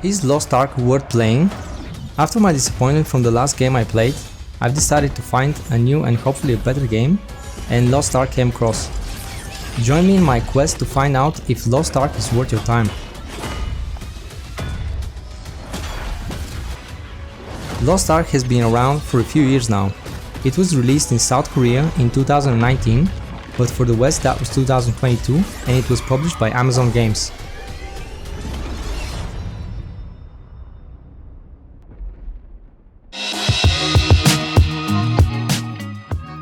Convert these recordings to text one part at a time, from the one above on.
Is Lost Ark worth playing? After my disappointment from the last game I played, I've decided to find a new and hopefully a better game, and Lost Ark came across. Join me in my quest to find out if Lost Ark is worth your time. Lost Ark has been around for a few years now. It was released in South Korea in 2019, but for the West that was 2022, and it was published by Amazon Games.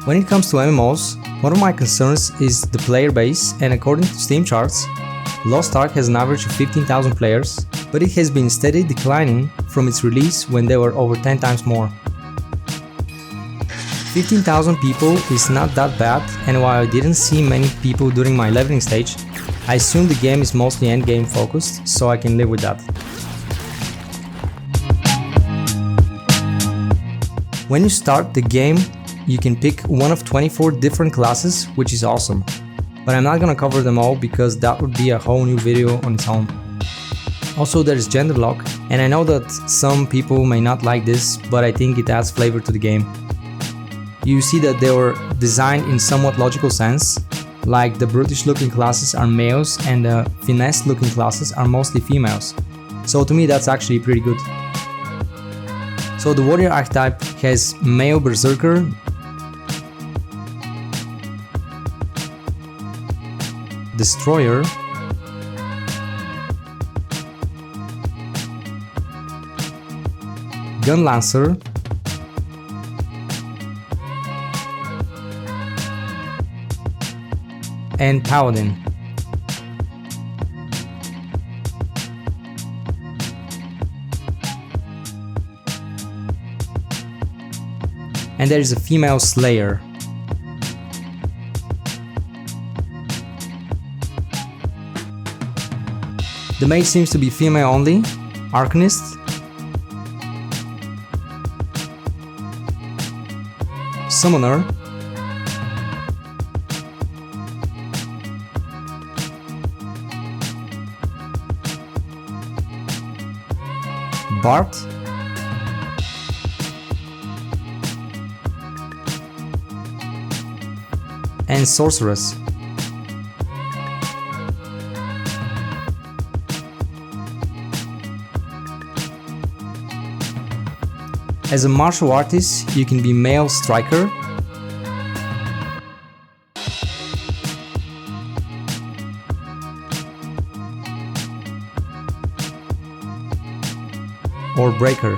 When it comes to MMOs, one of my concerns is the player base, and according to Steam charts, Lost Ark has an average of 15,000 players, but it has been steadily declining from its release when there were over 10 times more. 15,000 people is not that bad, and while I didn't see many people during my leveling stage, I assume the game is mostly endgame focused, so I can live with that. When you start the game, you can pick one of 24 different classes, which is awesome. But I'm not gonna cover them all because that would be a whole new video on its own. Also, there is gender lock, and I know that some people may not like this, but I think it adds flavor to the game. You see that they were designed in somewhat logical sense, like the brutish looking classes are males and the finesse looking classes are mostly females. So to me that's actually pretty good. So the warrior archetype has male berserker, destroyer, gun lancer, and paladin. And there is a female slayer. The mage seems to be female only, arcanist, summoner, bard, and sorceress. As a martial artist, you can be male striker, or breaker.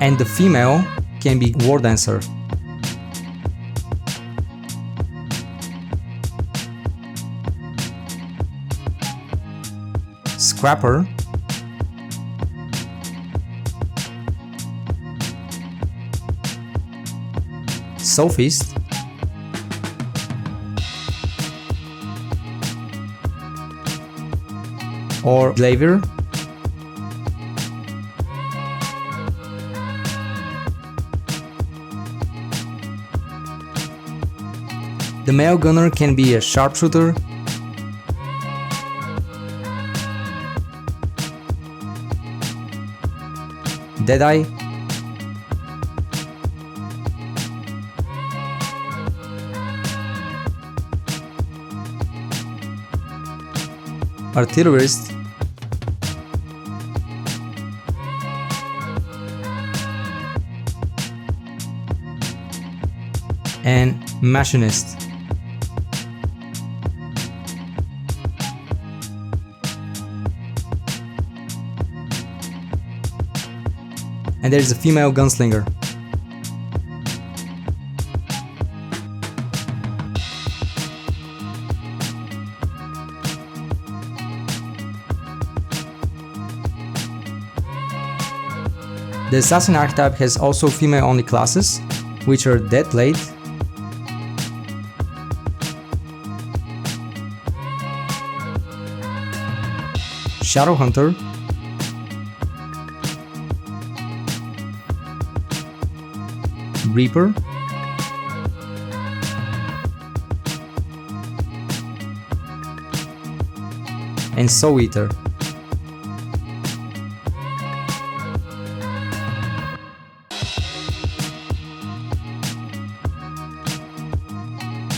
And the female can be war dancer. Scrapper, sophist, or glavier, the male gunner can be a sharpshooter, Deadeye, artillerist, and machinist. And there is a female gunslinger. The assassin archetype has also female-only classes, which are Deathblade, Shadowhunter, Reaper, and Soul Eater.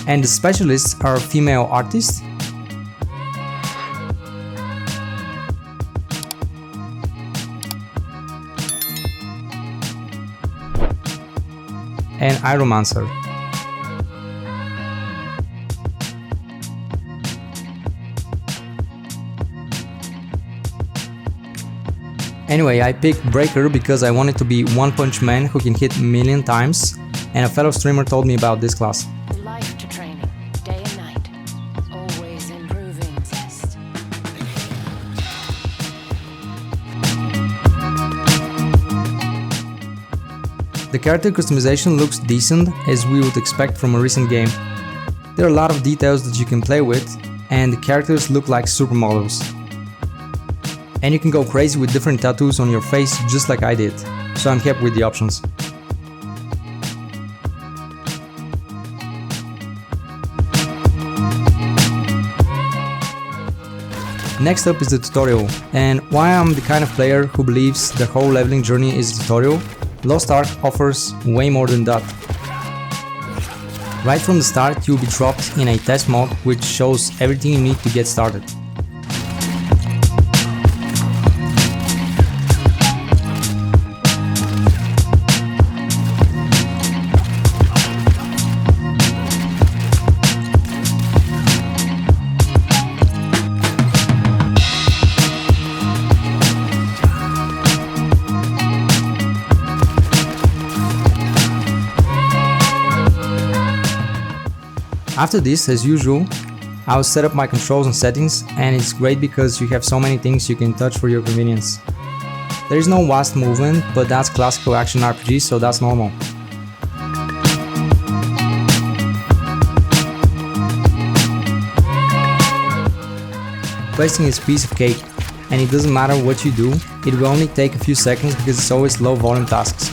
And the specialists are female artists, and Iromancer. Anyway, I picked Breaker because I wanted to be One Punch Man who can hit a million times, and a fellow streamer told me about this class. Life to training, day and night, always improving. The character customization looks decent, as we would expect from a recent game. There are a lot of details that you can play with, and the characters look like supermodels. And you can go crazy with different tattoos on your face just like I did, so I'm happy with the options. Next up is the tutorial, and while I'm the kind of player who believes the whole leveling journey is a tutorial, Lost Ark offers way more than that. Right from the start you'll be dropped in a test mode which shows everything you need to get started. After this, as usual, I'll set up my controls and settings, and it's great because you have so many things you can touch for your convenience. There is no vast movement, but that's classical action RPG, so that's normal. Questing is a piece of cake, and it doesn't matter what you do, it will only take a few seconds because it's always low volume tasks.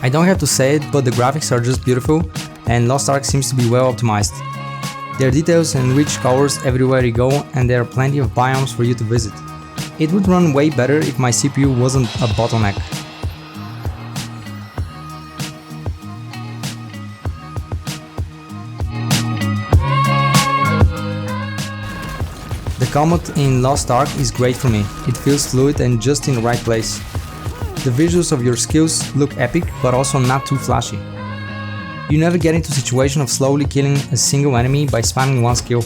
I don't have to say it, but the graphics are just beautiful, and Lost Ark seems to be well optimized. There are details and rich colors everywhere you go, and there are plenty of biomes for you to visit. It would run way better if my CPU wasn't a bottleneck. The combat in Lost Ark is great for me. It feels fluid and just in the right place. The visuals of your skills look epic, but also not too flashy. You never get into a situation of slowly killing a single enemy by spamming one skill.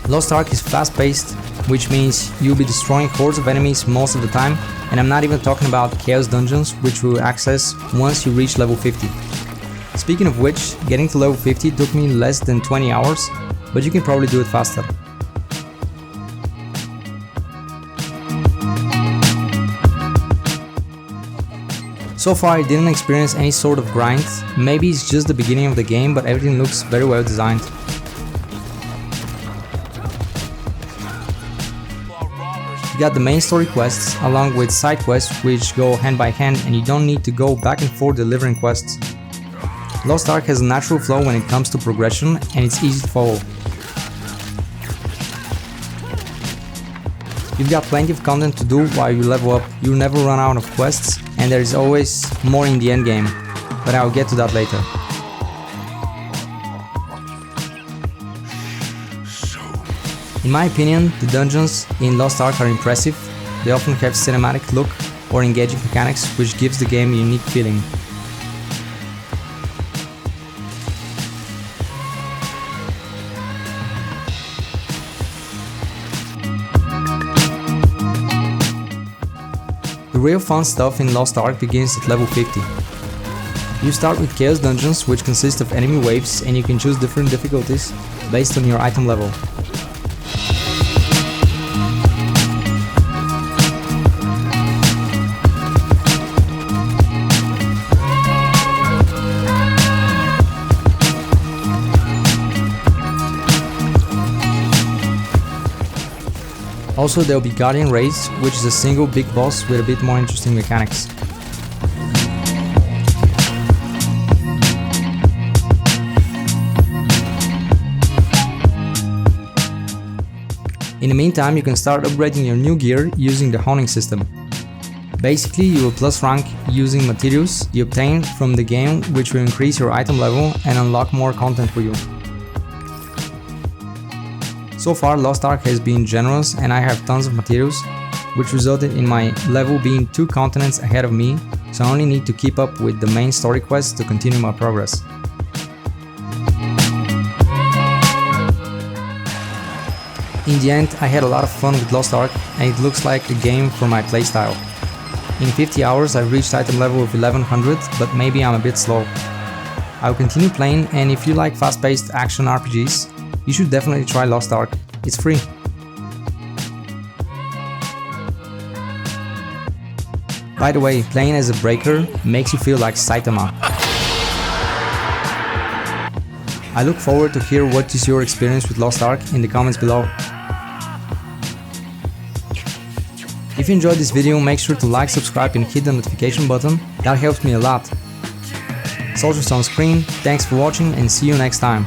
Lost Ark is fast-paced, which means you'll be destroying hordes of enemies most of the time, and I'm not even talking about Chaos Dungeons, which we'll access once you reach level 50. Speaking of which, getting to level 50 took me less than 20 hours, but you can probably do it faster. So far I didn't experience any sort of grind, maybe it's just the beginning of the game, but everything looks very well designed. You got the main story quests along with side quests which go hand by hand, and you don't need to go back and forth delivering quests. Lost Ark has a natural flow when it comes to progression, and it's easy to follow. You've got plenty of content to do while you level up, you'll never run out of quests, and there is always more in the endgame, but I'll get to that later. In my opinion, the dungeons in Lost Ark are impressive. They often have cinematic look or engaging mechanics, which gives the game a unique feeling. The real fun stuff in Lost Ark begins at level 50. You start with Chaos Dungeons, which consist of enemy waves, and you can choose different difficulties based on your item level. Also, there will be Guardian Raids, which is a single big boss with a bit more interesting mechanics. In the meantime, you can start upgrading your new gear using the honing system. Basically, you will plus rank using materials you obtain from the game, which will increase your item level and unlock more content for you. So far, Lost Ark has been generous and I have tons of materials, which resulted in my level being 2 continents ahead of me, so I only need to keep up with the main story quests to continue my progress. In the end, I had a lot of fun with Lost Ark and it looks like a game for my playstyle. In 50 hours I reached item level of 1100, but maybe I'm a bit slow. I will continue playing, and if you like fast-paced action RPGs, you should definitely try Lost Ark. It's free. By the way, playing as a breaker makes you feel like Saitama. I look forward to hear what is your experience with Lost Ark in the comments below. If you enjoyed this video, make sure to like, subscribe and hit the notification button, that helps me a lot. Soldiers on screen, thanks for watching and see you next time.